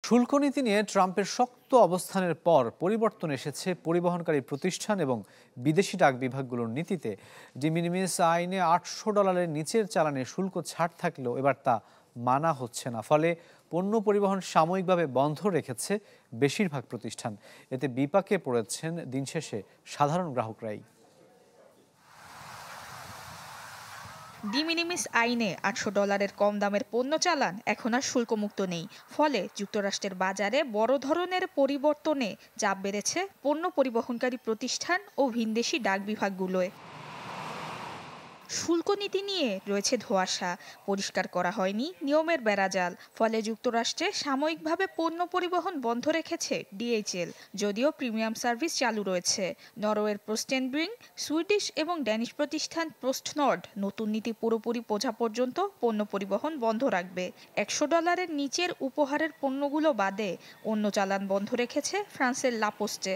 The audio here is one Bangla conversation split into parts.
শুল্ক নীতি নিয়ে ট্রাম্পের শক্ত অবস্থানের পর পরিবর্তন এসেছে পরিবহনকারী প্রতিষ্ঠান এবং বিদেশি ডাক বিভাগগুলোর নীতিতে। ডি মিনিমিস আইনে $800 নিচের চালানে শুল্ক ছাড় থাকলেও এবার তা মানা হচ্ছে না। ফলে পণ্য পরিবহন সাময়িকভাবে বন্ধ রেখেছে বেশিরভাগ প্রতিষ্ঠান। এতে বিপাকে পড়েছেন দিন শেষে সাধারণ গ্রাহকরাই। ডি মিনিমিস আইনে $800 কম দামের পণ্য চালান এখন আর শুল্কমুক্ত নেই। ফলে যুক্তরাষ্ট্রের বাজারে বড় ধরনের পরিবর্তনে চাপ বেড়েছে পণ্য পরিবহনকারী প্রতিষ্ঠান ও ভিনদেশি ডাক বিভাগগুলোয়। শুল্ক নীতি নিয়ে রয়েছে ধোঁয়াশা, পরিষ্কার করা হয়নি নিয়মের বেড়াজাল। ফলে যুক্তরাষ্ট্রে সাময়িকভাবে পণ্য পরিবহন বন্ধ রেখেছে ডিএইচএল, যদিও প্রিমিয়াম সার্ভিস চালু রয়েছে। নরওয়ের পোস্টেনব্রিং, সুইডিশ এবং ড্যানিশ প্রতিষ্ঠান পোস্টনর্ড নতুন নীতি পুরোপুরি বোঝা পর্যন্ত পণ্য পরিবহন বন্ধ রাখবে। $100 নিচের উপহারের পণ্যগুলো বাদে অন্য চালান বন্ধ রেখেছে ফ্রান্সের লা পোস্টে।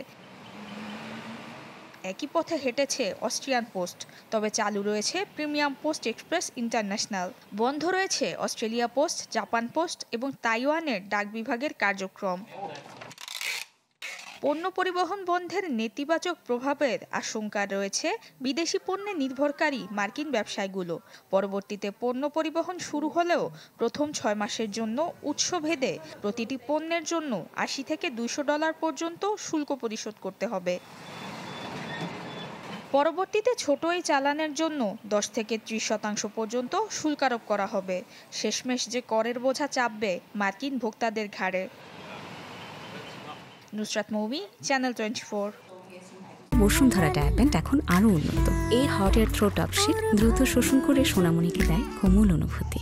একই পথে হেঁটেছে অস্ট্রিয়ান পোস্ট, তবে চালু রয়েছে প্রিমিয়াম পোস্ট এক্সপ্রেস ইন্টারন্যাশনাল। বন্ধ রয়েছে অস্ট্রেলিয়া পোস্ট, জাপান পোস্ট এবং তাইওয়ানের ডাক বিভাগের কার্যক্রম। পণ্য পরিবহন বন্ধের নেতিবাচক প্রভাবের আশঙ্কা রয়েছে বিদেশি পণ্যে নির্ভরকারী মার্কিন ব্যবসায়ীগুলো। পরবর্তীতে পণ্য পরিবহন শুরু হলেও প্রথম 6 মাসের জন্য উৎসভেদে প্রতিটি পণ্যের জন্য $80 থেকে $200 পর্যন্ত শুল্ক পরিশোধ করতে হবে। পরবর্তীতে ছোট এই চালানের জন্য 10 থেকে 30% পর্যন্ত শুল্ক আরোপ করা হবে। শেষমেশ যে করের বোঝা চাপবে মার্কিন ভোক্তাদের ঘাড়ে। নুসরাত মৌমি, চ্যানেল 24। বসুন্ধরা ডায়াপেন্ট এখন আরো উন্নত। এই hot air through top sheet দ্রুত শোষণ করে সোনামণিকে দেয় কোমল অনুভূতি।